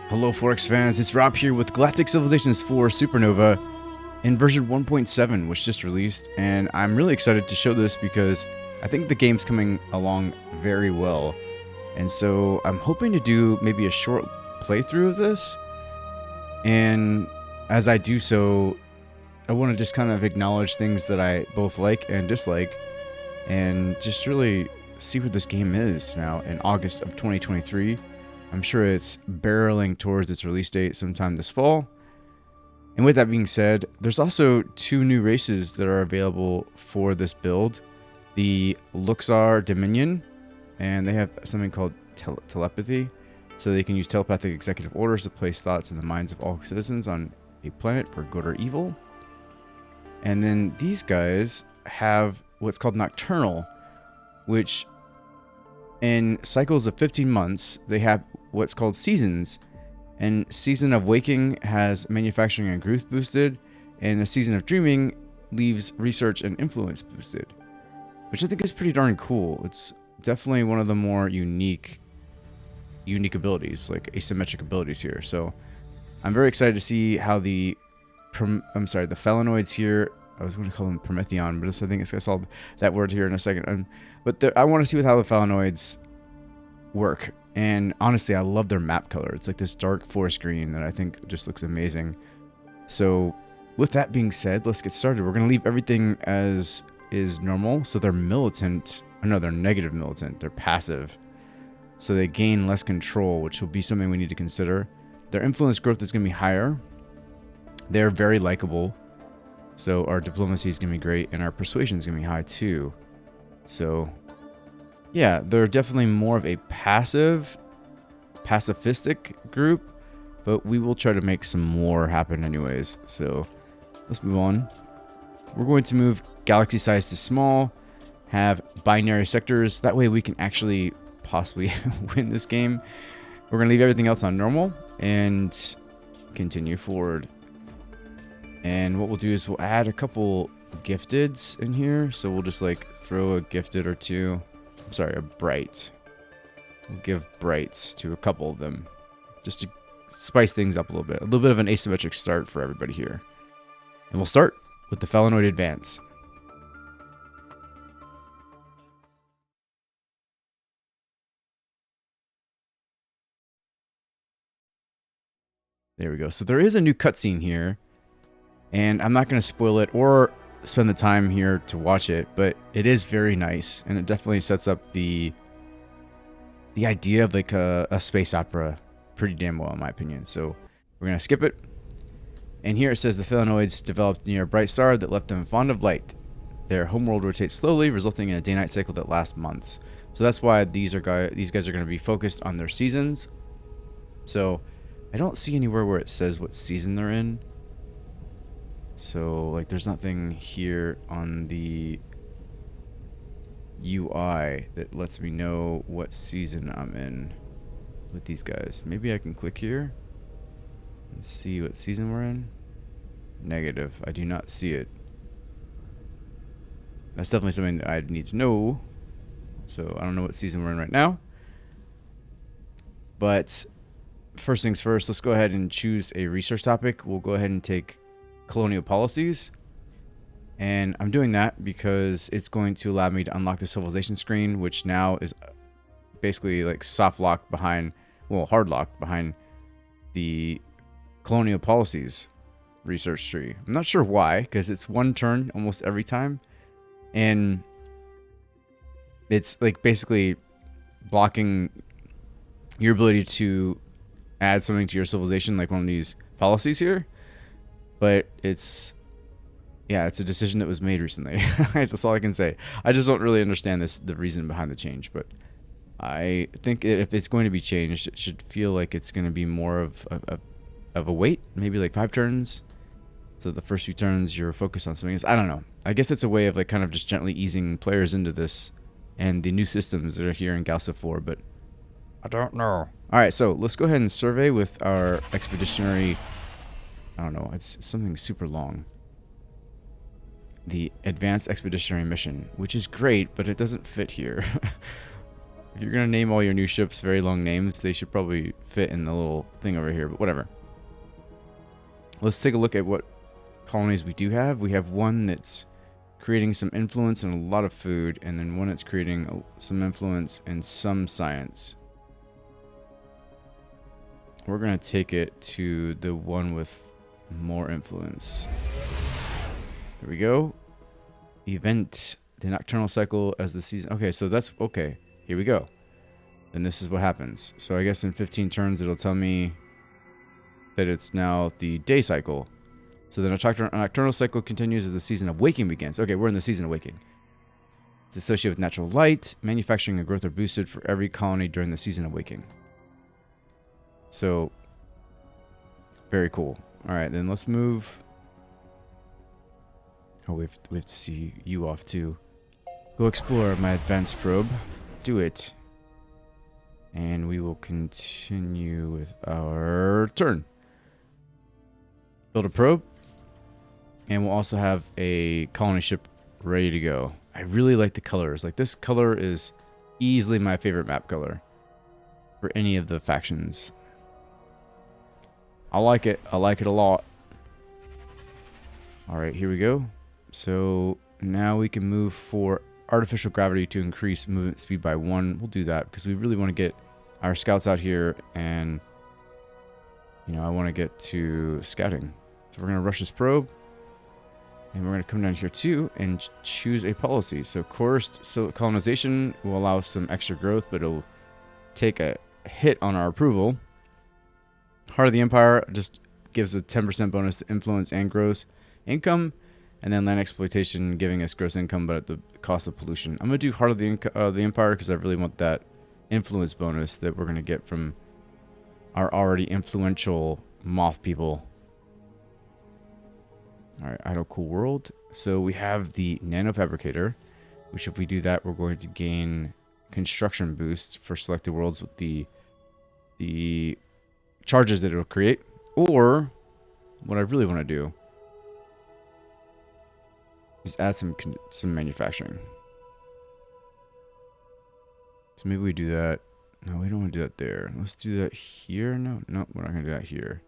Hello Forex fans, it's Rob here with Galactic Civilizations 4 Supernova in version 1.7, which just released, and I'm really excited to show this because I think the game's coming along very well. And so I'm hoping to do maybe a short playthrough of this, and as I do so, I want to just kind of acknowledge things that I both like and dislike, and just really see what this game is now in August of 2023. I'm sure it's barreling towards its release date sometime this fall. And with that being said, there's also two new races that are available for this build. The Luxar Dominion, and they have something called telepathy. So they can use telepathic executive orders to place thoughts in the minds of all citizens on a planet for good or evil. And then these guys have what's called Nocturnal, which in cycles of 15 months, they have what's called seasons. And Season of Waking has manufacturing and growth boosted, and the Season of Dreaming leaves research and influence boosted, which I think is pretty darn cool. It's definitely one of the more unique abilities, like asymmetric abilities here. So I'm very excited to see how the Phalanoids here, I was going to call them Prometheon, but I think I saw that word here in a second. But I want to see how the Phalanoids work. And honestly, I love their map color. It's like this dark forest green that I think just looks amazing. So with that being said, let's get started. We're going to leave everything as is normal. So they're militant. No, they're negative militant. They're passive. So they gain less control, which will be something we need to consider. Their influence growth is going to be higher. They're very likable. So our diplomacy is going to be great, and our persuasion is going to be high too. So yeah, they're definitely more of a pacifistic group, but we will try to make some more happen anyways. So let's move on. We're going to move galaxy size to small, have binary sectors. That way we can actually possibly win this game. We're going to leave everything else on normal and continue forward. And what we'll do is we'll add a couple gifteds in here. So we'll just like throw a gifted or two. I'm sorry, a bright. We'll give brights to a couple of them just to spice things up a little bit. A little bit of an asymmetric start for everybody here. And we'll start with the Phalanoid Advance. There we go. So there is a new cutscene here, and I'm not going to spoil it or spend the time here to watch it, but it is very nice, and it definitely sets up the idea of like a space opera pretty damn well in my opinion. So we're going to skip it. And here it says the Phalanoids developed near a bright star that left them fond of light. Their homeworld rotates slowly, resulting in a day-night cycle that lasts months. So that's why these guys are going to be focused on their seasons. So I don't see anywhere where it says what season they're in. So like there's nothing here on the UI that lets me know what season I'm in with these guys. Maybe I can click here and see what season we're in. Negative. I do not see it. That's definitely something that I'd need to know. So I don't know what season we're in right now. But first things first, let's go ahead and choose a research topic. We'll go ahead and take colonial policies. And I'm doing that because it's going to allow me to unlock the civilization screen, which now is basically like soft locked behind, well, hard locked behind the colonial policies research tree. I'm not sure why, because it's one turn almost every time. And it's like basically blocking your ability to add something to your civilization, like one of these policies here. But it's a decision that was made recently. That's all I can say. I just don't really understand the reason behind the change, but I think if it's going to be changed, it should feel like it's going to be more of a wait, maybe like 5 turns. So the first few turns you're focused on something else. I don't know. I guess it's a way of like kind of just gently easing players into this and the new systems that are here in Galactic 4, but I don't know. All right, so let's go ahead and survey with our expeditionary. I don't know. It's something super long. The Advanced Expeditionary Mission, which is great, but it doesn't fit here. If you're going to name all your new ships very long names, they should probably fit in the little thing over here, but whatever. Let's take a look at what colonies we do have. We have one that's creating some influence and a lot of food, and then one that's creating some influence and some science. We're going to take it to the one with more influence. There we go. Event the nocturnal cycle as the season. Okay, so that's okay. Here we go. And this is what happens. So I guess in 15 turns it'll tell me that it's now the day cycle. So the nocturnal cycle continues as the season of waking begins. Okay, we're in the season of waking. It's associated with natural light. Manufacturing and growth are boosted for every colony during the season of waking. So, very cool. All right, then let's move. Oh, we have to see you off too. Go explore my advanced probe. Do it. And we will continue with our turn. Build a probe. And we'll also have a colony ship ready to go. I really like the colors. Like, this color is easily my favorite map color for any of the factions. I like it. I like it a lot. All right, here we go. So now we can move for artificial gravity to increase movement speed by 1. We'll do that because we really want to get our scouts out here, and I want to get to scouting. So we're going to rush this probe, and we're going to come down here too and choose a policy. So coerced colonization will allow some extra growth, but it'll take a hit on our approval. Heart of the Empire just gives a 10% bonus to influence and gross income, and then land exploitation giving us gross income but at the cost of pollution. I'm going to do Heart of the Empire because I really want that influence bonus that we're going to get from our already influential moth people. All right, Idle Cool World. So we have the Nano Fabricator, which if we do that, we're going to gain construction boost for selected worlds with the charges that it'll create. Or what I really want to do is add some manufacturing. So maybe we do that. No, we don't want to do that there. Let's do that here. No, we're not going to do that here.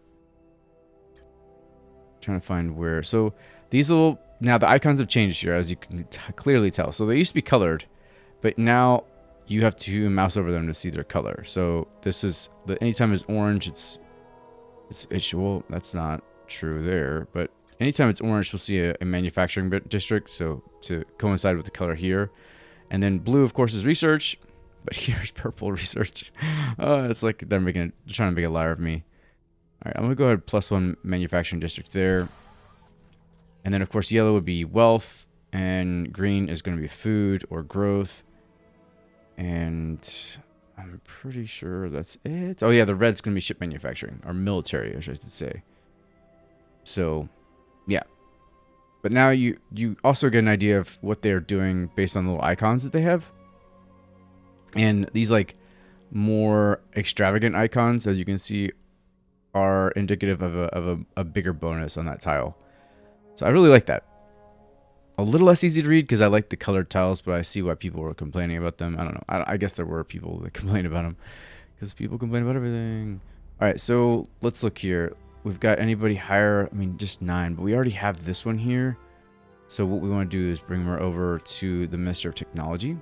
Trying to find where. So these little, now the icons have changed here, as you can clearly tell. So they used to be colored, but now you have to mouse over them to see their color. So this is anytime it's orange, it's well, that's not true there, but anytime it's orange, we'll see a manufacturing district. So to coincide with the color here, and then blue, of course, is research, but here's purple research. It's like they're trying to make a liar of me. All right, I'm gonna go ahead +1 manufacturing district there, and then of course yellow would be wealth, and green is going to be food or growth, and I'm pretty sure that's it. Oh yeah, the red's going to be ship manufacturing, or military, I should say. So, yeah. But now you also get an idea of what they're doing based on the little icons that they have. And these like more extravagant icons, as you can see, are indicative of a bigger bonus on that tile. So I really like that. A little less easy to read because I like the colored tiles, but I see why people were complaining about them. I don't know. I guess there were people that complained about them because people complain about everything. All right, so let's look here. We've got anybody higher? I mean, just 9, but we already have this one here. So what we want to do is bring her over to the Minister of Technology.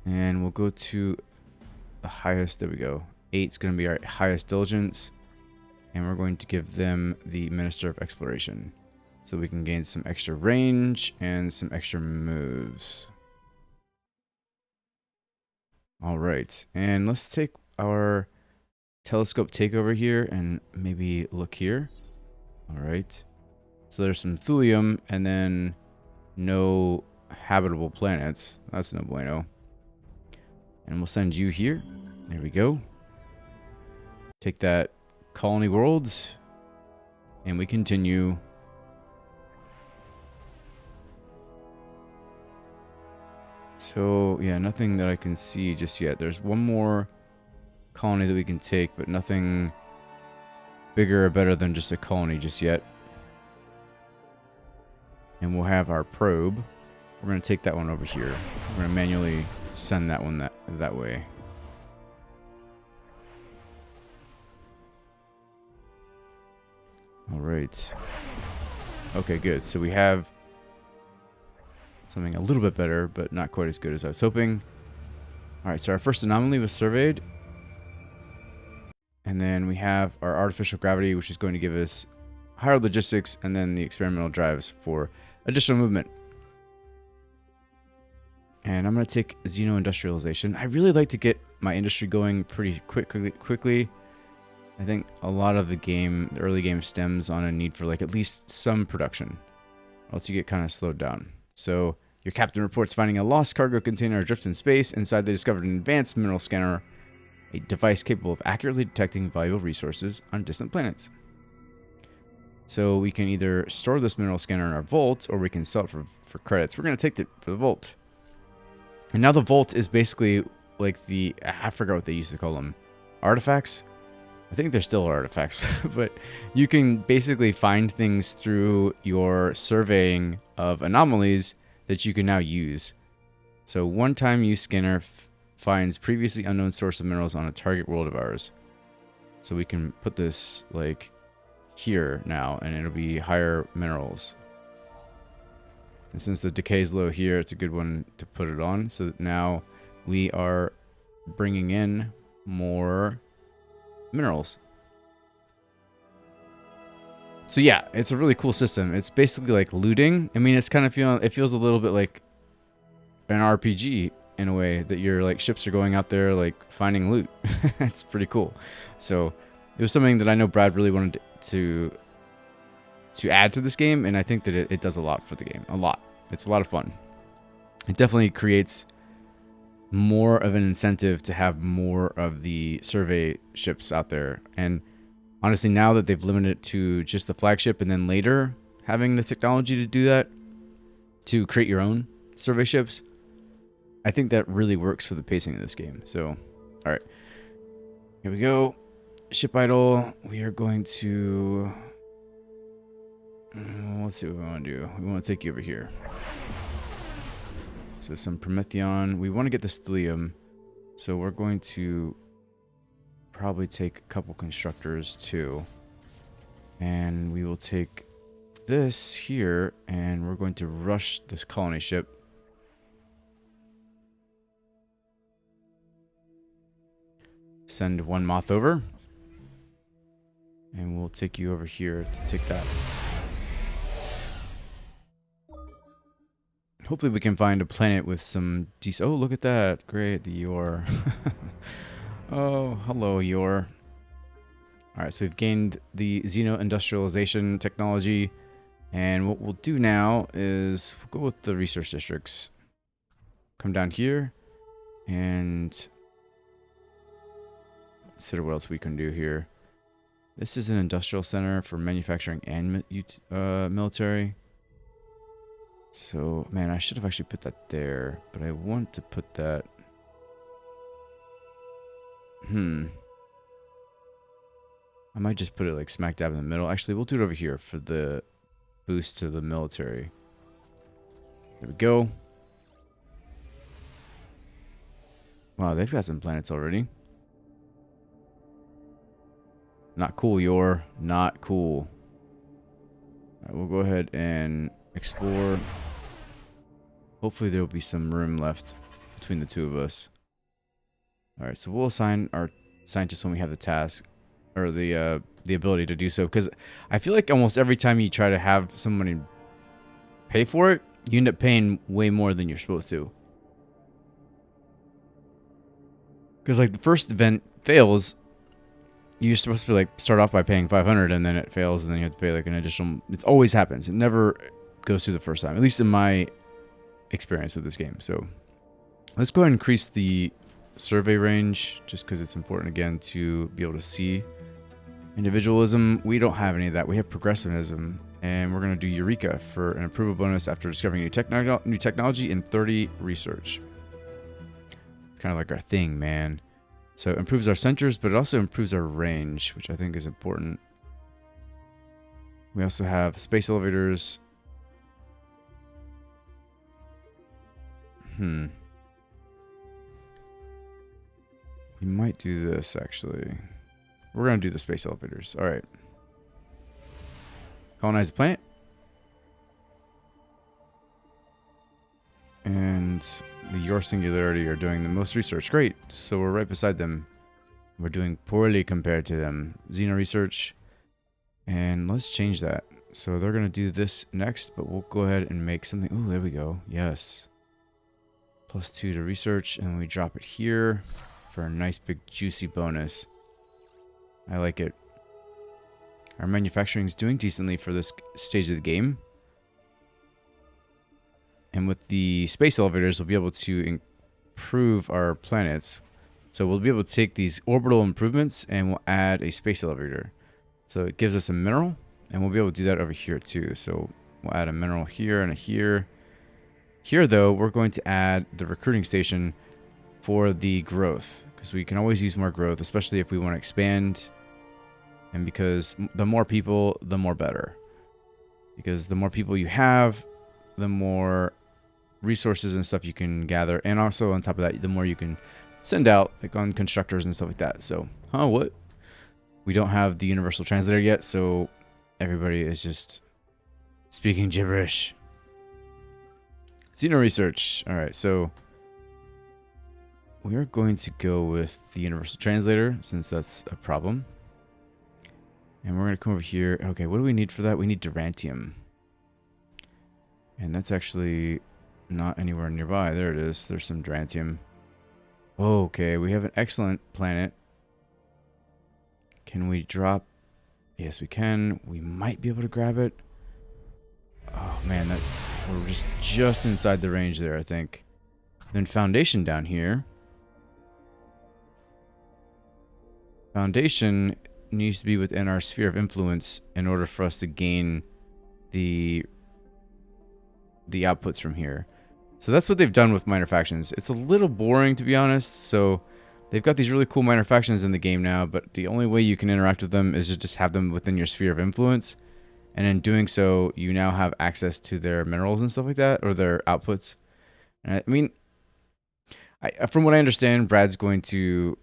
And we'll go to the highest. There we go. 8 is going to be our highest diligence. And we're going to give them the Minister of Exploration, so we can gain some extra range and some extra moves. All right, and let's take our telescope takeover here and maybe look here. All right, so there's some thulium and then no habitable planets. That's no bueno. And we'll send you here. There we go. Take that colony worlds, and we continue. So, yeah, nothing that I can see just yet. There's one more colony that we can take, but nothing bigger or better than just a colony just yet. And we'll have our probe. We're going to take that one over here. We're going to manually send that one that way. All right. Okay, good. So we have something a little bit better, but not quite as good as I was hoping. All right, so our first anomaly was surveyed. And then we have our artificial gravity, which is going to give us higher logistics, and then the experimental drives for additional movement. And I'm going to take xeno-industrialization. I really like to get my industry going pretty quickly. I think a lot of the early game stems on a need for like at least some production, or else you get kind of slowed down. So your captain reports finding a lost cargo container adrift in space. Inside, they discovered an advanced mineral scanner, a device capable of accurately detecting valuable resources on distant planets. So we can either store this mineral scanner in our vault, or we can sell it for credits. We're going to take it for the vault. And now the vault is basically like I forgot what they used to call them, artifacts. I think they're still artifacts, but you can basically find things through your surveying of anomalies that you can now use. So one-time use scanner finds previously unknown source of minerals on a target world of ours. So we can put this like here now, and it'll be higher minerals. And since the decay is low here, it's a good one to put it on. So that now we are bringing in more minerals. So yeah, it's a really cool system. It's basically like looting. I mean, it's kind of it feels a little bit like an RPG in a way, that your like ships are going out there like finding loot. It's pretty cool. So it was something that I know Brad really wanted to add to this game, and I think that it does a lot for the game. A lot. It's a lot of fun. It definitely creates more of an incentive to have more of the survey ships out there. And honestly, now that they've limited it to just the flagship, and then later having the technology to do that, to create your own survey ships, I think that really works for the pacing of this game. So, all right, here we go. Ship idle. We are going to, let's see what we want to do. We want to take you over here. So some Prometheon. We want to get the stellium, so we're going to probably take a couple constructors too. And we will take this here, and we're going to rush this colony ship. Send one moth over. And we'll take you over here to take that. Hopefully we can find a planet with some decent... Oh, look at that. Great, the Yor. Oh, hello, Yor. Alright, so we've gained the xeno-industrialization technology. And what we'll do now is we'll go with the research districts. Come down here and consider what else we can do here. This is an industrial center for manufacturing and military. So, man, I should have actually put that there, but I want to put that... I might just put it like smack dab in the middle. Actually, we'll do it over here for the boost to the military. There we go. Wow, they've got some planets already. Not cool, Yor. Not cool. All right, we'll go ahead and explore. Hopefully there will be some room left between the two of us. All right, so we'll assign our scientists when we have the task, or the ability to do so. Because I feel like almost every time you try to have someone pay for it, you end up paying way more than you're supposed to. Because like the first event fails, you're supposed to like start off by paying 500, and then it fails, and then you have to pay like an additional. It always happens. It never goes through the first time, at least in my experience with this game. So let's go ahead and increase the survey range, just because it's important again to be able to see individualism. We don't have any of that. We have progressivism, and we're going to do Eureka for an approval bonus after discovering new technology and 30 research. It's kind of like our thing, man. So it improves our centers, but it also improves our range, which I think is important. We also have space elevators. We might do this, actually. We're going to do the space elevators. All right. Colonize the planet. And the Your Singularity are doing the most research. Great. So we're right beside them. We're doing poorly compared to them. Xeno research. And let's change that. So they're going to do this next, but we'll go ahead and make something. Oh, there we go. Yes. +2 to research, and we drop it here for a nice big juicy bonus. I like it. Our manufacturing is doing decently for this stage of the game. And with the space elevators, we'll be able to improve our planets. So we'll be able to take these orbital improvements and we'll add a space elevator. So it gives us a mineral, and we'll be able to do that over here too. So we'll add a mineral here and a here. Here, though, we're going to add the recruiting station for the growth, because we can always use more growth, especially if we want to expand. And because the more people, the more better. Because the more people you have, the more resources and stuff you can gather. And also, on top of that, the more you can send out, like on constructors and stuff like that. So, what? We don't have the universal translator yet, so everybody is just speaking gibberish. Xeno research. All right, so we are going to go with the universal translator since that's a problem. And we're going to come over here. Okay, what do we need for that? We need Durantium. And that's actually not anywhere nearby. There it is. There's some Durantium. Okay, we have an excellent planet. Can we drop? Yes, we can. We might be able to grab it. Oh, man, we're just inside the range there, I think. Then Foundation down here. Foundation needs to be within our sphere of influence in order for us to gain the outputs from here. So that's what they've done with minor factions. It's a little boring, to be honest. So they've got these really cool minor factions in the game now, but the only way you can interact with them is to just have them within your sphere of influence. And in doing so, you now have access to their minerals and stuff like that, or their outputs. And I mean, from what I understand, Brad's going to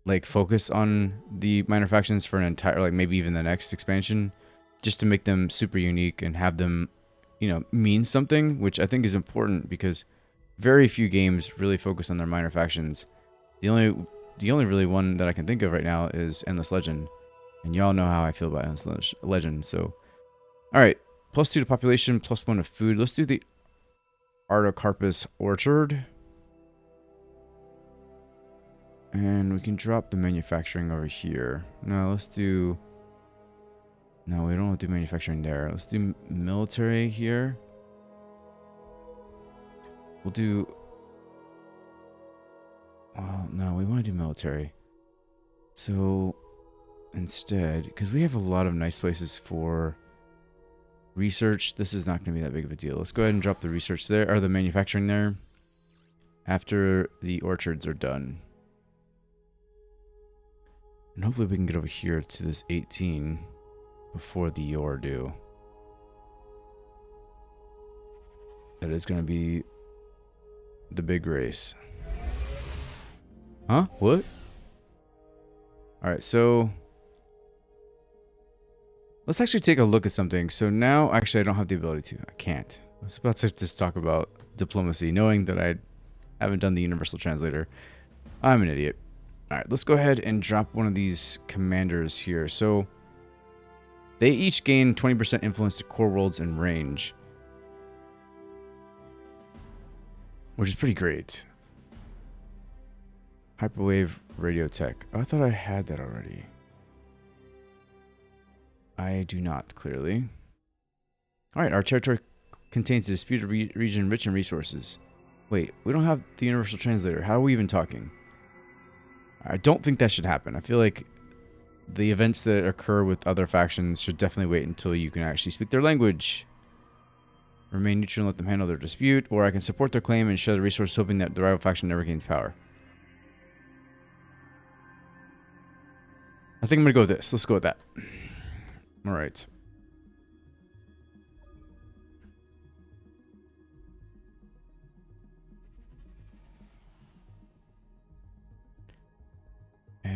like focus on the minor factions for an entire, like maybe even the next expansion, just to make them super unique and have them, mean something, which I think is important because very few games really focus on their minor factions. The only really one that I can think of right now is Endless Legend, and y'all know how I feel about Endless Legend. So, all right, +2 to population, +1 to food. Let's do the Artocarpus Orchard. And we can drop the manufacturing over here. No, let's do... No, we don't want to do manufacturing there. Let's do military here. We'll do... Well, no, we want to do military. So, instead, because we have a lot of nice places for research, this is not going to be that big of a deal. Let's go ahead and drop the research there, or the manufacturing there, after the orchards are done. And hopefully we can get over here to this 18 before the Yor do. That is going to be the big race. Huh? What? Alright, so let's actually take a look at something. So now, actually, I don't have the ability to. I can't. I was about to just talk about diplomacy, knowing that I haven't done the universal translator. I'm an idiot. Alright, let's go ahead and drop one of these commanders here. So they each gain 20% influence to core worlds and range, which is pretty great. Hyperwave radio tech. Oh, I thought I had that already. I do not, clearly. Alright, our territory contains a disputed region rich in resources. Wait, we don't have the universal translator. How are we even talking? I don't think that should happen. I feel like the events that occur with other factions should definitely wait until you can actually speak their language. Remain neutral and let them handle their dispute, or I can support their claim and share the resources hoping that the rival faction never gains power. I think I'm going to go with this. Let's go with that. Alright.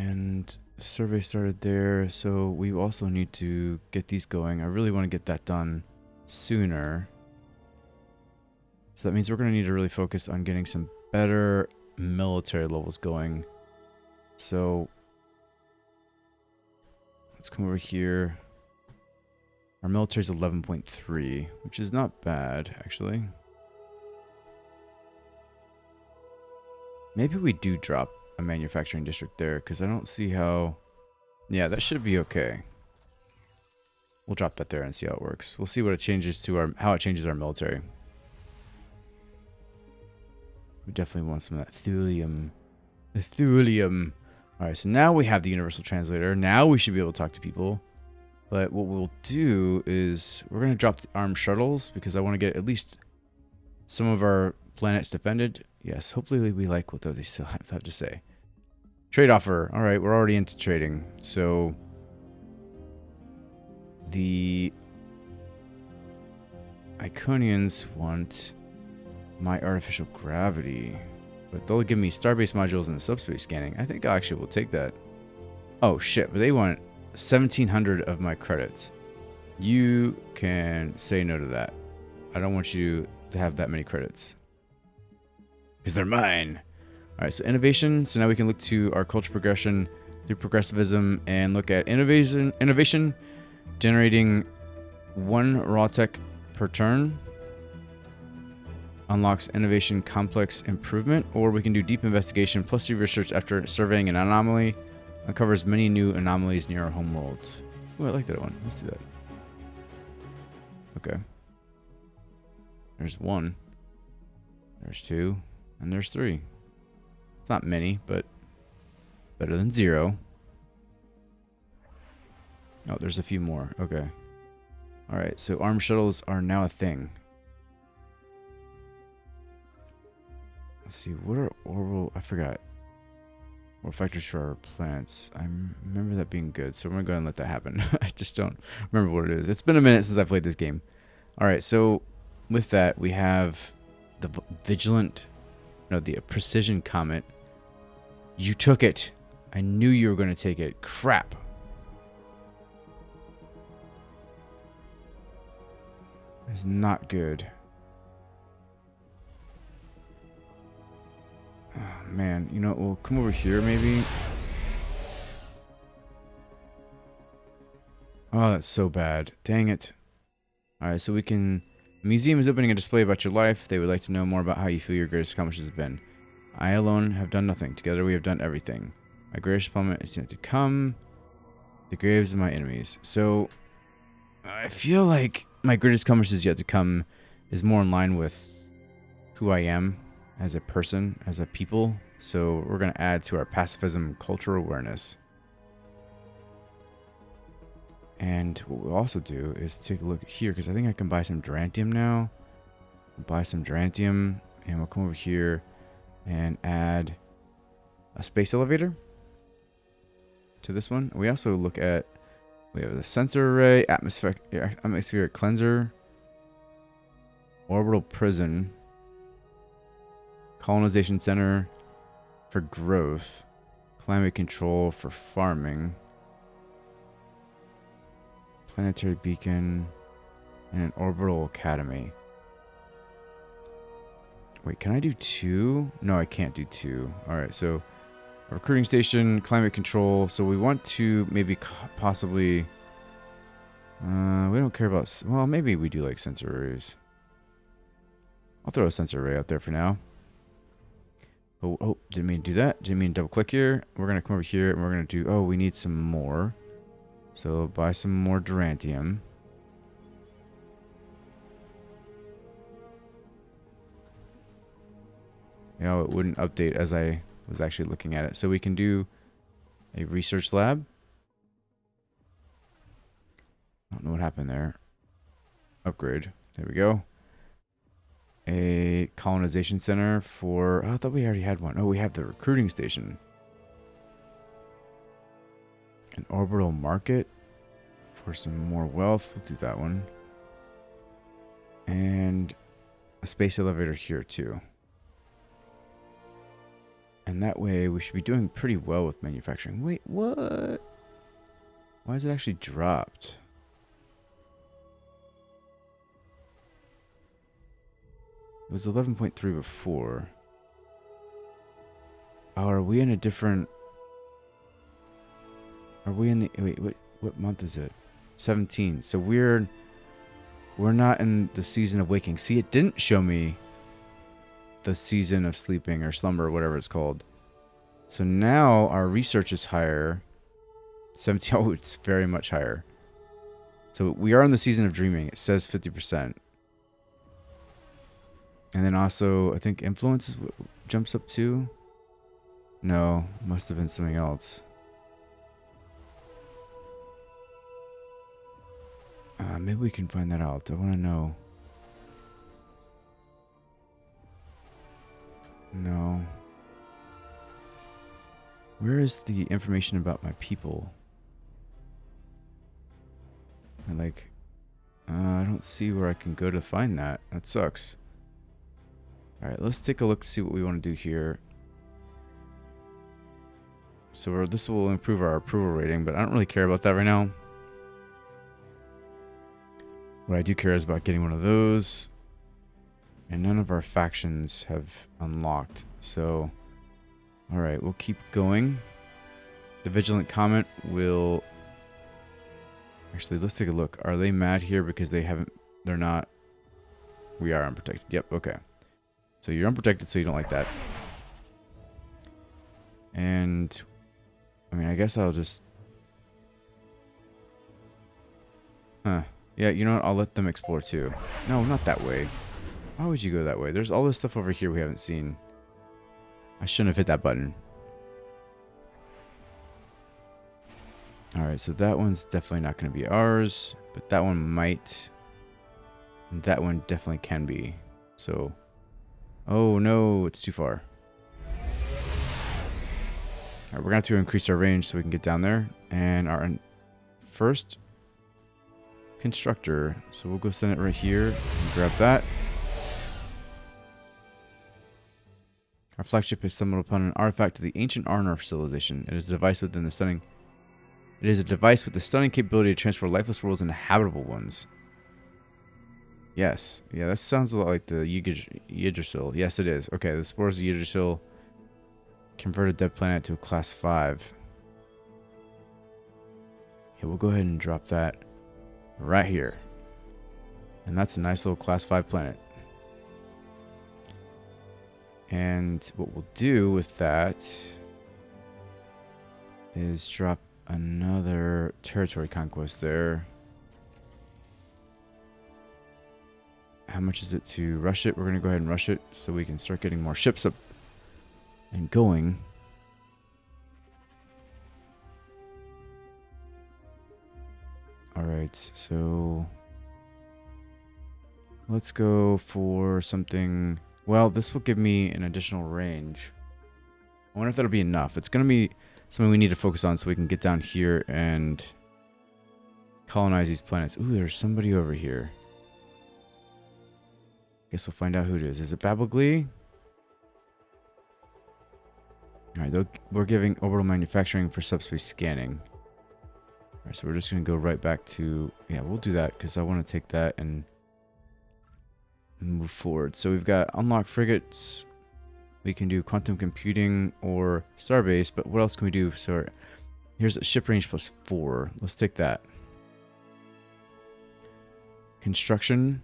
And survey started there, so we also need to get these going. I really want to get that done sooner. So that means we're going to need to really focus on getting some better military levels going. So let's come over here. Our military is 11.3, which is not bad, actually. Maybe we do drop a manufacturing district there, because I don't see how... Yeah, that should be okay. We'll drop that there and see how it works. We'll see what it changes to our... how it changes our military. We definitely want some of that thulium. The thulium. Alright, so now we have the universal translator. Now we should be able to talk to people. But what we'll do is... we're going to drop the armed shuttles, because I want to get at least some of our planets defended. Yes, hopefully we like what they still have to say. Trade offer. Alright, we're already into trading. So... the... Iconians want my artificial gravity. But they'll give me starbase modules and subspace scanning. I think I actually will take that. Oh shit, but they want 1,700 of my credits. You can say no to that. I don't want you to have that many credits. Because they're mine. Alright, so innovation. So now we can look to our culture progression through progressivism and look at innovation generating 1 raw tech per turn. Unlocks innovation complex improvement, or we can do deep investigation plus research after surveying an anomaly. Uncovers many new anomalies near our homeworld. Oh, I like that one. Let's do that. Okay. There's 1. There's 2. And there's 3. It's not many, but better than 0. Oh, there's a few more. Okay. Alright, so armed shuttles are now a thing. Let's see, what are orbital... I forgot. What factors for our planets? I remember that being good, so we're going to go ahead and let that happen. I just don't remember what it is. It's been a minute since I played this game. Alright, so with that, we have the Vigilant... No, the Precision Comet. You took it. I knew you were going to take it. Crap. It's not good. Oh, man. You know, we'll come over here, maybe. Oh, that's so bad. Dang it. Alright, so we can... The museum is opening a display about your life. They would like to know more about how you feel your greatest accomplishments have been. I alone have done nothing. Together we have done everything. My greatest accomplishment is yet to come. The graves of my enemies. So, I feel like my greatest accomplishment is yet to come is more in line with who I am as a person, as a people. So, we're going to add to our pacifism cultural awareness. And what we'll also do is take a look here, because I think I can buy some Durantium now. Buy some Durantium, and we'll come over here and add a space elevator to this one. We also look at, we have the sensor array, atmospheric cleanser, orbital prison, colonization center for growth, climate control for farming, planetary beacon, and an orbital academy. Wait, can I do 2? No, I can't do 2. Alright, so a recruiting station, climate control. So we want to maybe possibly... we don't care about... Well, maybe we do like sensor arrays. I'll throw a sensor array out there for now. Oh, didn't mean to do that. Didn't mean to double click here. We're going to come over here and we're going to do... Oh, we need some more. So buy some more Durantium. You know, it wouldn't update as I was actually looking at it. So we can do a research lab. I don't know what happened there. Upgrade. There we go. A colonization center for... Oh, I thought we already had one. Oh, we have the recruiting station. An orbital market for some more wealth. We'll do that one. And a space elevator here too. And that way we should be doing pretty well with manufacturing. Wait, what? Why is it actually dropped? It was 11.3 before. Oh, are we in a different... Are we in the... Wait, what month is it? 17. So we're not in the season of waking. See, it didn't show me the season of sleeping or slumber or whatever it's called. So now our research is higher. 17. Oh, it's very much higher. So we are in the season of dreaming. It says 50%. And then also, I think influence jumps up too. No, must have been something else. Maybe we can find that out. I want to know. No. Where is the information about my people? I don't see where I can go to find that. That sucks. Alright, let's take a look to see what we want to do here. So this will improve our approval rating, but I don't really care about that right now. What I do care is about getting one of those. And none of our factions have unlocked. So, alright, we'll keep going. The Vigilant Comment will... Actually, let's take a look. Are they mad here because they haven't... They're not... We are unprotected. Yep, okay. So you're unprotected, so you don't like that. And... I mean, I guess I'll just... Huh. Yeah, you know what? I'll let them explore too. No, not that way. Why would you go that way? There's all this stuff over here we haven't seen. I shouldn't have hit that button. Alright, so that one's definitely not going to be ours. But that one might. And that one definitely can be. So... Oh no, it's too far. Alright, we're going to have to increase our range so we can get down there. And our first constructor. So we'll go send it right here and grab that. Our flagship has stumbled upon an artifact of the ancient Arnor civilization. It is a device with the stunning capability to transform lifeless worlds into habitable ones. Yes. Yeah, that sounds a lot like the Yggdrasil. Yes, it is. Okay, the spores of Yggdrasil convert a dead planet to a class 5. Yeah, we'll go ahead and drop that right here. And that's a nice little class 5 planet. And what we'll do with that is drop another territory conquest there. How much is it to rush it? We're going to go ahead and rush it so we can start getting more ships up and going. Alright, so let's go for something... Well, this will give me an additional range. I wonder if that'll be enough. It's going to be something we need to focus on so we can get down here and colonize these planets. Ooh, there's somebody over here. Guess we'll find out who it is. Is it Babelglee? Alright, we're giving orbital manufacturing for subspace scanning. Alright, so we're just going to go right back to... Yeah, we'll do that because I want to take that and move forward. So we've got unlocked frigates. We can do quantum computing or starbase, but what else can we do? So here's a ship range +4. Let's take that. Construction.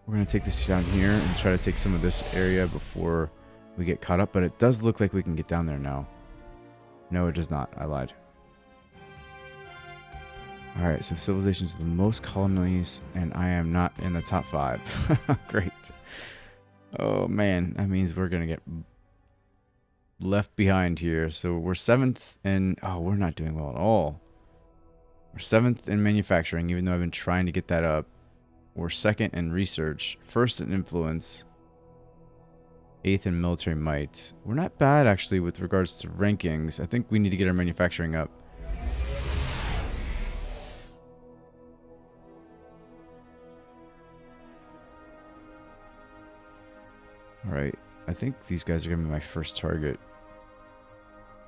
We're going to take this down here and try to take some of this area before we get caught up, but it does look like we can get down there now. No, it does not. I lied. Alright, so civilizations with the most colonies, and I am not in the top 5. Great. Oh man, that means we're going to get left behind here. So we're 7th in... Oh, we're not doing well at all. We're 7th in manufacturing, even though I've been trying to get that up. We're 2nd in research, 1st in influence, 8th in military might. We're not bad, actually, with regards to rankings. I think we need to get our manufacturing up. Alright, I think these guys are going to be my first target.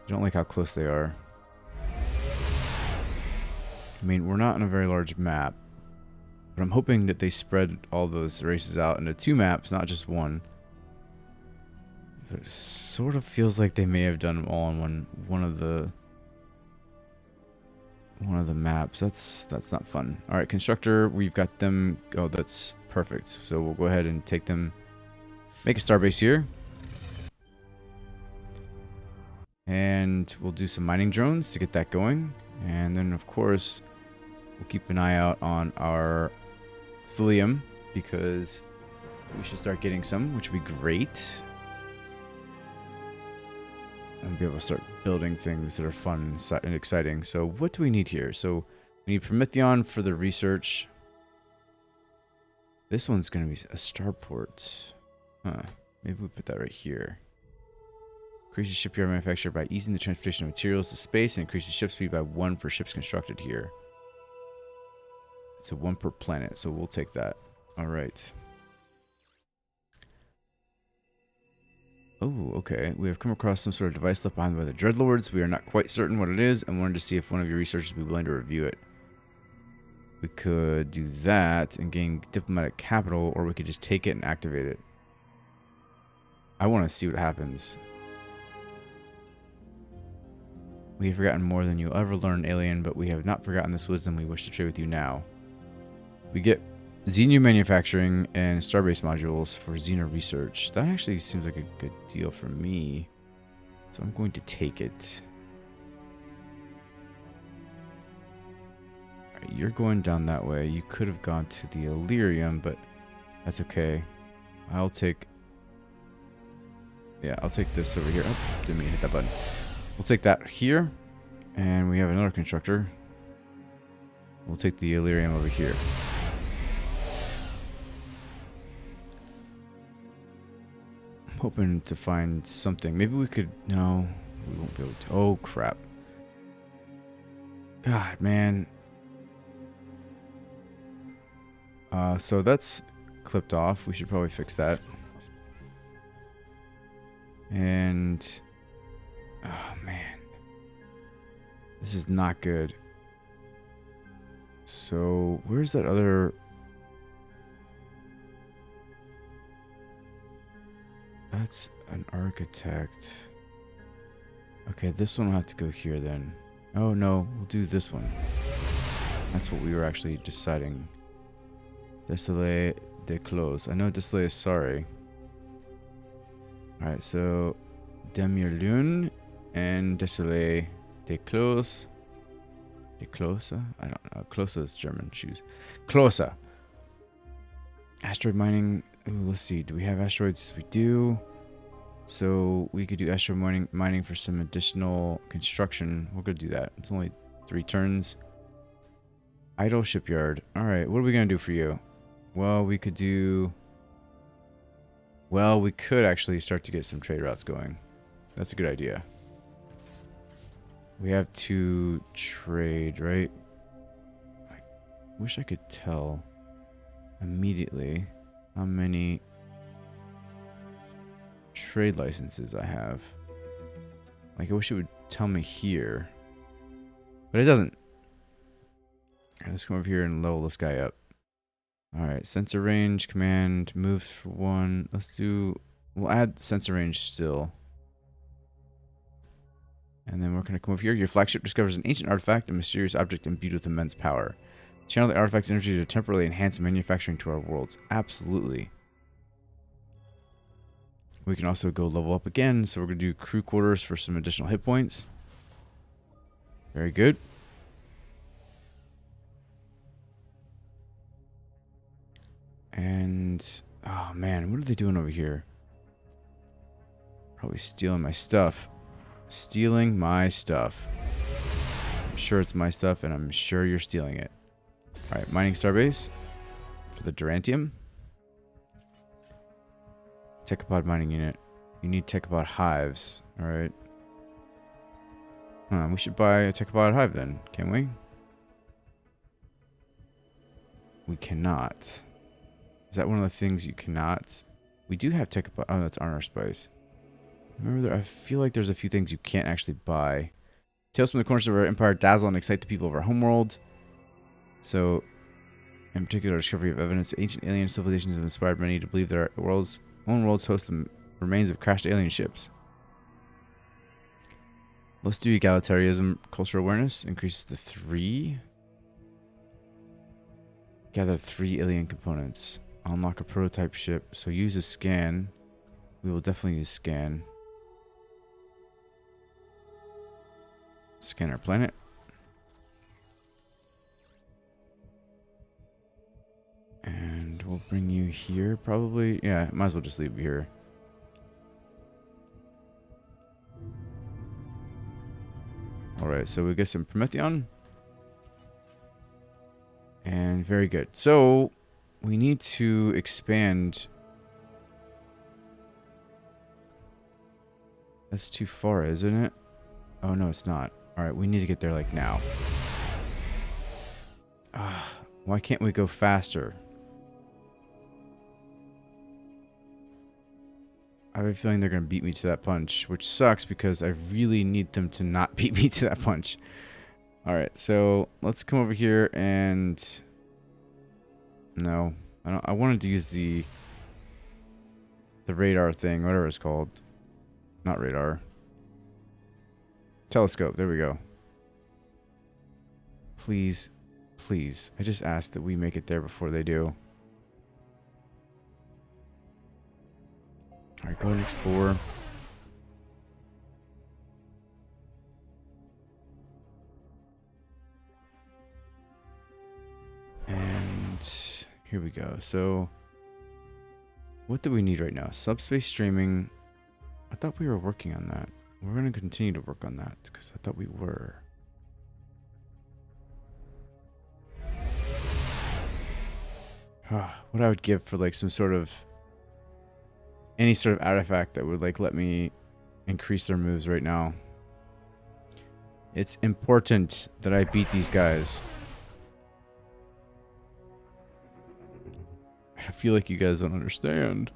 I don't like how close they are. I mean, we're not on a very large map, but I'm hoping that they spread all those races out into 2 maps, not just 1. But it sort of feels like they may have done them all on one of the maps. That's not fun. All right, constructor, we've got them. Oh, that's perfect. So we'll go ahead and take them. Make a starbase here. And we'll do some mining drones to get that going. And then, of course, we'll keep an eye out on our thulium because we should start getting some, which would be great. And be able to start building things that are fun and exciting. So what do we need here? So we need Prometheon for the research. This one's going to be a starport. Huh. Maybe we put that right here. Increases shipyard manufacture by easing the transportation of materials to space and increases ship speed by 1 for ships constructed here. So 1 per planet. So we'll take that. All right. Oh, okay. We have come across some sort of device left behind by the Dreadlords. We are not quite certain what it is and wanted to see if one of your researchers would be willing to review it. We could do that and gain diplomatic capital, or we could just take it and activate it. I want to see what happens. We have forgotten more than you'll ever learn, alien, but we have not forgotten this wisdom. We wish to trade with you now. We get Xenu manufacturing and starbase modules for Xena research. That actually seems like a good deal for me. So I'm going to take it. Alright, you're going down that way. You could have gone to the Illyrium, but that's okay. I'll take... Yeah, I'll take this over here. Oh, didn't mean to hit that button. We'll take that here. And we have another constructor. We'll take the Illyrium over here. I'm hoping to find something. Maybe we could... No, we won't be able to. Oh, crap. God, man. So that's clipped off. We should probably fix that. And... Oh, man. This is not good. So, where's that other... That's an architect. Okay, this one will have to go here then. Oh, no. We'll do this one. That's what we were actually deciding. Désolé de close. I know Désolé is sorry. Alright, so... Demir and Désolé de close. De close? I don't know. Close is German. Choose. Closer. Asteroid mining. Ooh, let's see. Do we have asteroids? We do. So we could do asteroid mining for some additional construction. We're going to do that. It's only 3 turns. Idle shipyard. Alright, what are we going to do for you? Well, we could do... Well, we could actually start to get some trade routes going. That's a good idea. We have to trade, right? I wish I could tell immediately how many trade licenses I have. Like, I wish it would tell me here. But it doesn't. Alright, let's come over here and level this guy up. Alright, sensor range, command, moves for 1. Let's do... We'll add sensor range still. And then we're going to come over here. Your flagship discovers an ancient artifact, a mysterious object imbued with immense power. Channel the artifact's energy to temporarily enhance manufacturing to our worlds. Absolutely. We can also go level up again. So we're going to do crew quarters for some additional hit points. Very good. And... Oh, man. What are they doing over here? Probably stealing my stuff. Stealing my stuff. I'm sure it's my stuff, and I'm sure you're stealing it. Alright, mining starbase for the Durantium. Techopod mining unit. You need Techopod hives. Alright. We should buy a Techopod hive then, can we? We cannot. Is that one of the things you cannot? We do have tech. Oh, that's honor spice. Remember, I feel like there's a few things you can't actually buy. Tales from the corners of our empire dazzle and excite the people of our homeworld. So, in particular, discovery of evidence that ancient alien civilizations have inspired many to believe that our own worlds host the remains of crashed alien ships. Let's do egalitarianism. Cultural awareness increases to 3. Gather 3 alien components. Unlock a prototype ship. So use a scan. We will definitely use scan. Scan our planet. And we'll bring you here probably. Yeah, might as well just leave you here. Alright, so we get some Prometheon. And very good. So we need to expand. That's too far, isn't it? Oh, no, it's not. Alright, we need to get there like now. Ugh, why can't we go faster? I have a feeling they're going to beat me to that punch, which sucks because I really need them to not beat me to that punch. Alright, so let's come over here and... No, I wanted to use the radar thing, whatever it's called. Not radar. Telescope, there we go. Please, please. I just ask that we make it there before they do. Alright, go ahead and explore. And here we go. So, what do we need right now? Subspace streaming. I thought we were working on that. We're going to continue to work on that because I thought we were. What I would give for like some sort of... any sort of artifact that would like let me increase their moves right now. It's important that I beat these guys. I feel like you guys don't understand.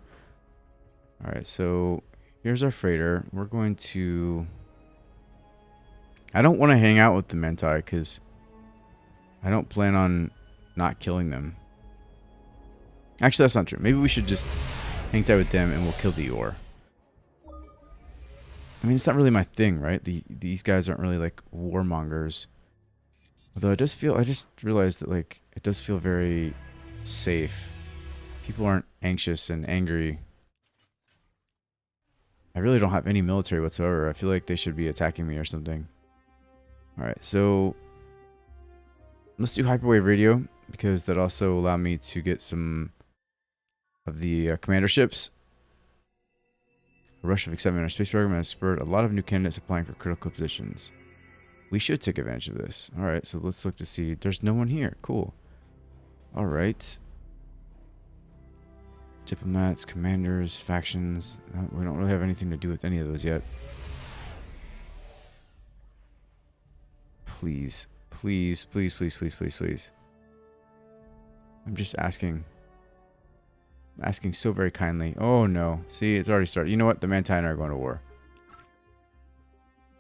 Alright, so here's our freighter. We're going to... I don't want to hang out with the Mentai because I don't plan on not killing them. Actually, that's not true. Maybe we should just hang tight with them and we'll kill the ore. I mean, it's not really my thing, right? These guys aren't really like warmongers. Although I just realized that like it does feel very safe. People aren't anxious and angry. I really don't have any military whatsoever. I feel like they should be attacking me or something. Alright, so let's do hyperwave radio because that also allowed me to get some of the commander ships. A rush of excitement in our space program has spurred a lot of new candidates applying for critical positions. We should take advantage of this. Alright, so let's look to see. There's no one here. Cool. Alright. Diplomats, commanders, factions. We don't really have anything to do with any of those yet. Please. Please, please, please, please, please, please. I'm just asking. I'm asking so very kindly. Oh no. See, it's already started. You know what? The Manti and I are going to war.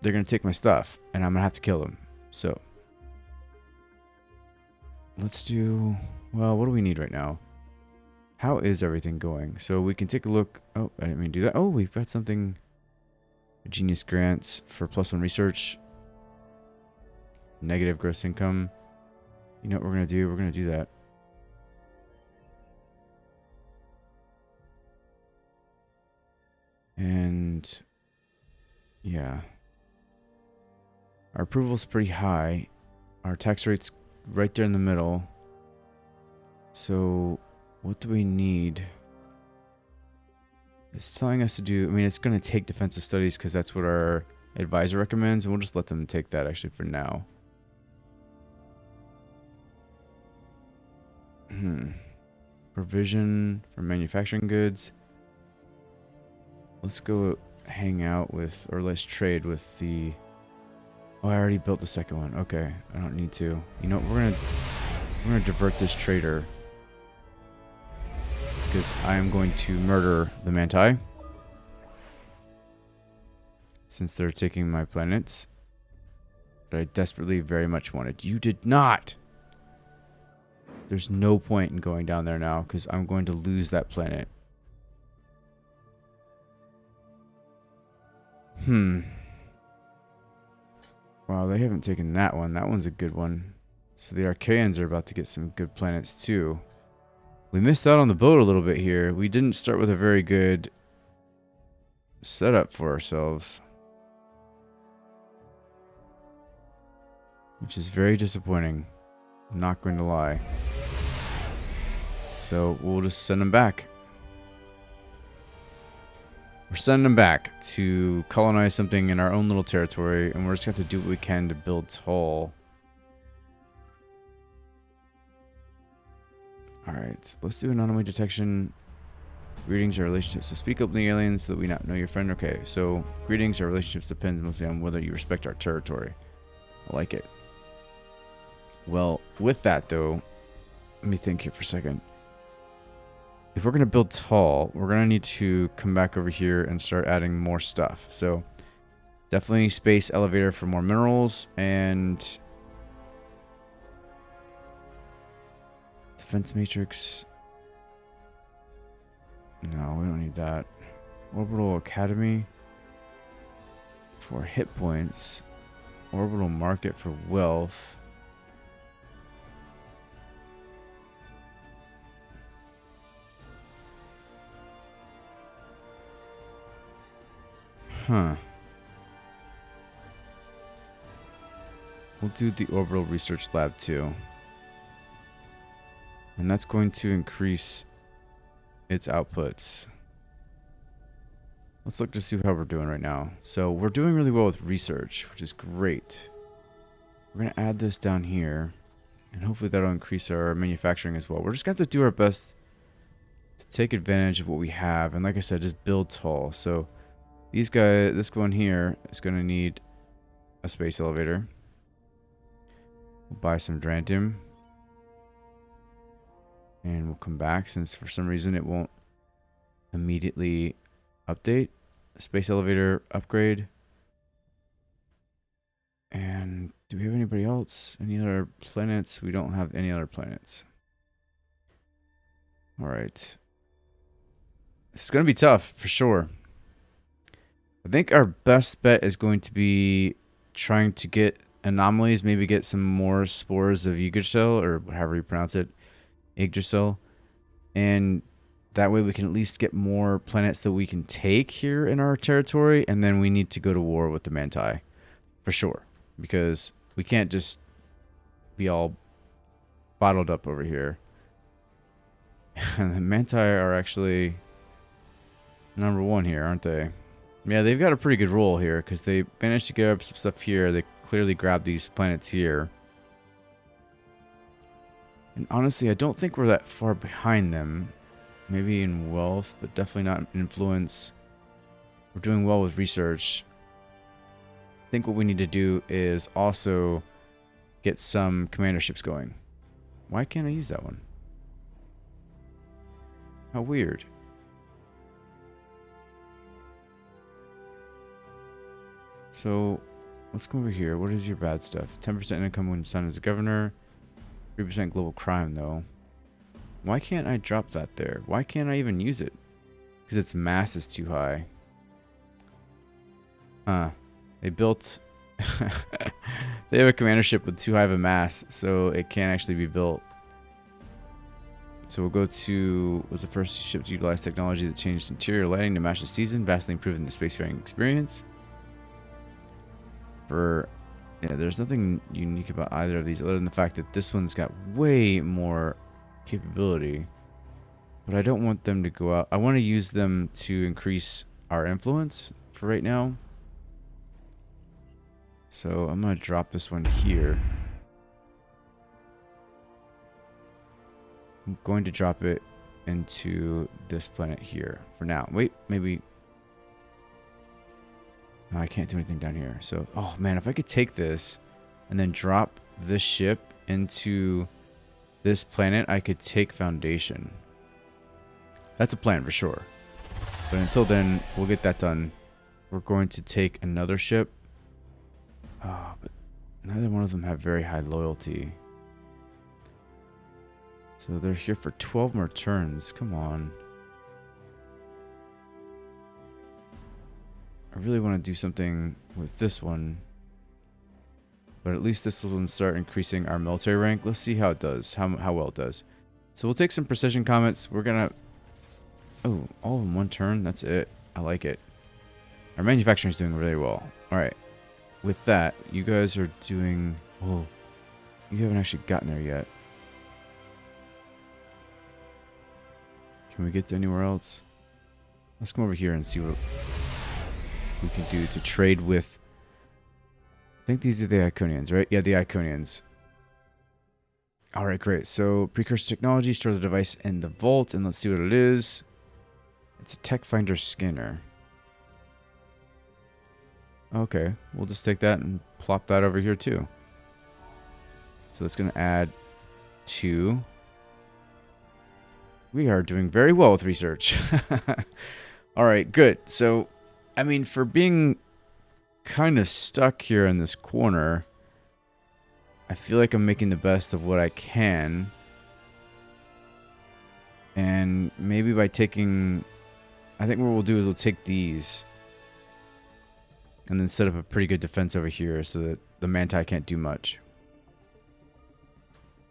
They're going to take my stuff, and I'm going to have to kill them. So, let's do... Well, what do we need right now? How is everything going? So we can take a look. Oh, I didn't mean to do that. Oh, we've got something. Genius grants for +1 research. Negative gross income. You know what we're going to do? We're going to do that. And yeah. Our approval's pretty high. Our tax rate's right there in the middle. So what do we need? It's telling us to do... I mean, it's going to take defensive studies because that's what our advisor recommends. And we'll just let them take that actually for now. Provision for manufacturing goods. Let's go hang out with... Or let's trade with the... Oh, I already built the second one. Okay, I don't need to. You know, we're gonna divert this trader. because I am going to murder the Manti. Since they're taking my planets. That I desperately very much wanted. You did not! There's no point in going down there now, because I'm going to lose that planet. Wow, they haven't taken that one. That one's a good one. So the Archaeans are about to get some good planets too. We missed out on the boat a little bit here. We didn't start with a very good setup for ourselves. Which is very disappointing. I'm not going to lie. So we'll just send them back. We're sending them back to colonize something in our own little territory, and we're just going to have to do what we can to build tall. Alright, let's do anomaly detection. Greetings or relationships. So speak openly, aliens, so that we not know your friend. Okay, so greetings or relationships depends mostly on whether you respect our territory. I like it. Well, with that though, let me think here for a second. If we're going to build tall, we're going to need to come back over here and start adding more stuff. So definitely space elevator for more minerals and defense matrix. No, we don't need that. Orbital academy for hit points. Orbital market for wealth. Huh. We'll do the orbital research lab too. And that's going to increase its outputs. Let's look to see how we're doing right now. So we're doing really well with research, which is great. We're going to add this down here. And hopefully that'll increase our manufacturing as well. We're just going to have to do our best to take advantage of what we have. And like I said, just build tall. So these guys, this one here is going to need a space elevator. We'll buy some Drantium. And we'll come back since for some reason it won't immediately update. Space elevator upgrade. And do we have anybody else? Any other planets? We don't have any other planets. Alright. This is going to be tough for sure. I think our best bet is going to be trying to get anomalies, maybe get some more spores of Yggdrasil, or however you pronounce it, Yggdrasil. And that way we can at least get more planets that we can take here in our territory, and then we need to go to war with the Manti. For sure. Because we can't just be all bottled up over here. And the Manti are actually number one here, aren't they? Yeah, they've got a pretty good roll here because they managed to get up some stuff here. They clearly grabbed these planets here. And honestly, I don't think we're that far behind them. Maybe in wealth, but definitely not in influence. We're doing well with research. I think what we need to do is also get some commanderships going. Why can't I use that one? How weird. So, let's go over here. What is your bad stuff? 10% income when son is a governor. 3% global crime, though. Why can't I drop that there? Why can't I even use it? Because its mass is too high. Huh. They built... they have a commandership with too high of a mass, so it can't actually be built. So we'll go to... was the first ship to utilize technology that changed interior lighting to match the season, vastly improving the spacefaring experience. Yeah, there's nothing unique about either of these other than the fact that this one's got way more capability. But I don't want them to go out. I want to use them to increase our influence for right now. So I'm going to drop this one here. I'm going to drop it into this planet here for now. Wait, maybe... No, I can't do anything down here. So, oh man, if I could take this and then drop this ship into this planet, I could take Foundation. That's a plan for sure. But until then, we'll get that done. We're going to take another ship. Oh, but neither one of them have very high loyalty. So they're here for 12 more turns. Come on. I really want to do something with this one. But at least this will start increasing our military rank. Let's see how it does. How well it does. So we'll take some precision comets. We're going to... Oh, all in one turn? That's it. I like it. Our manufacturing is doing really well. Alright. With that, you guys are doing... Oh, you haven't actually gotten there yet. Can we get to anywhere else? Let's come over here and see what we can do to trade with... I think these are the Iconians, right? Yeah, the Iconians. Alright, great. So, precursor technology, store the device in the vault, and let's see what it is. It's a tech finder scanner. Okay, we'll just take that and plop that over here too. So that's going to add 2. We are doing very well with research. Alright, good. So, I mean, for being kind of stuck here in this corner, I feel like I'm making the best of what I can. And maybe by taking... I think what we'll do is we'll take these and then set up a pretty good defense over here so that the Manti can't do much.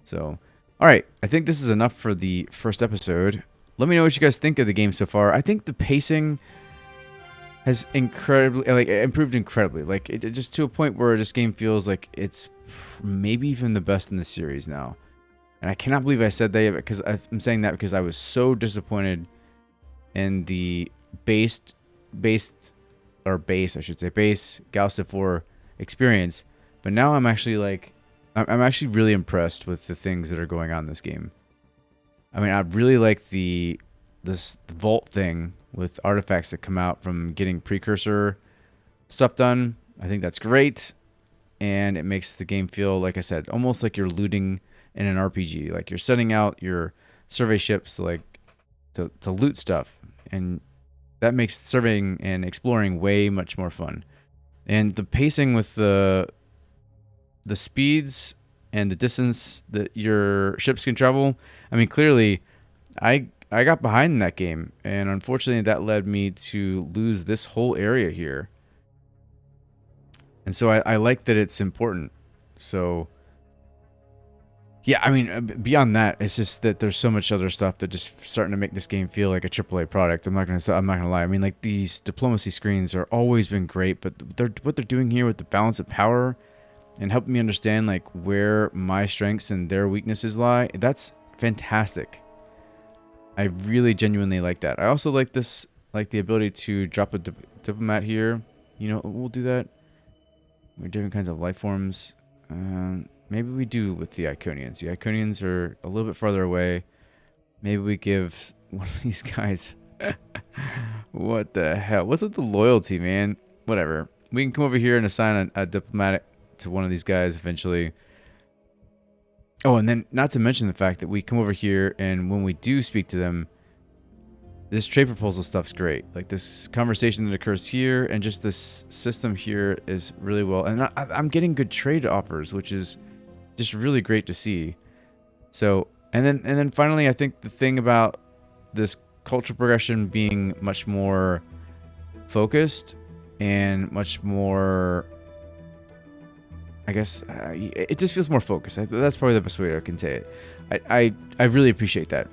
So, alright, I think this is enough for the first episode. Let me know what you guys think of the game so far. I think the pacing has improved incredibly. Like, it just to a point where this game feels like it's maybe even the best in the series now. And I cannot believe I said that, because I'm saying that because I was so disappointed in the base Galactic 4 experience. But now I'm actually I'm actually really impressed with the things that are going on in this game. I mean, I really like the vault thing with artifacts that come out from getting precursor stuff done. I think that's great. And it makes the game feel, like I said, almost like you're looting in an RPG. Like you're setting out your survey ships to loot stuff. And that makes surveying and exploring way much more fun. And the pacing with the speeds and the distance that your ships can travel. I mean, clearly, I got behind in that game. And unfortunately, that led me to lose this whole area here. And so I like that it's important. So, yeah, I mean, beyond that, it's just that there's so much other stuff that just starting to make this game feel like a AAA product. I'm not gonna lie. I mean, like, these diplomacy screens are always been great, but what they're doing here with the balance of power and helping me understand like where my strengths and their weaknesses lie, that's fantastic. I really genuinely like that. I also like this, like the ability to drop a diplomat here. You know, we'll do that. We're different kinds of life forms. Maybe we do with the Iconians. The Iconians are a little bit farther away. Maybe we give one of these guys... What the hell? What's with the loyalty, man? Whatever. We can come over here and assign a diplomatic to one of these guys eventually. Oh, and then not to mention the fact that we come over here and when we do speak to them, this trade proposal stuff's great. Like this conversation that occurs here and just this system here is really well. And I'm getting good trade offers, which is just really great to see. So, and then finally, I think the thing about this cultural progression being much more focused and much more, I guess, it just feels more focused. That's probably the best way I can say it. I really appreciate that.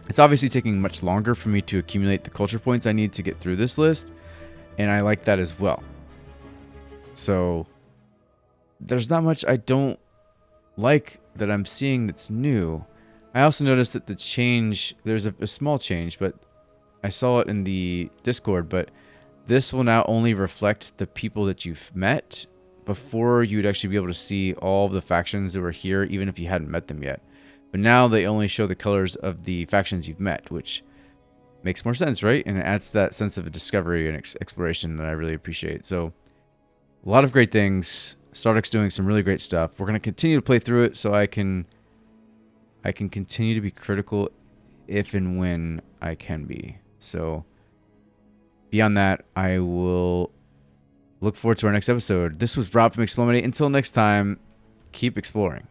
It's obviously taking much longer for me to accumulate the culture points I need to get through this list, and I like that as well. So there's not much I don't like that I'm seeing that's new. I also noticed that the change, there's a small change, but I saw it in the Discord, but this will now only reflect the people that you've met. Before, you'd actually be able to see all of the factions that were here, even if you hadn't met them yet. But now they only show the colors of the factions you've met, which makes more sense, right? And it adds that sense of a discovery and exploration that I really appreciate. So, a lot of great things. Stardock's doing some really great stuff. We're going to continue to play through it so I can continue to be critical if and when I can be. So beyond that, I will look forward to our next episode. This was Rob from Explomity. Until next time, keep exploring.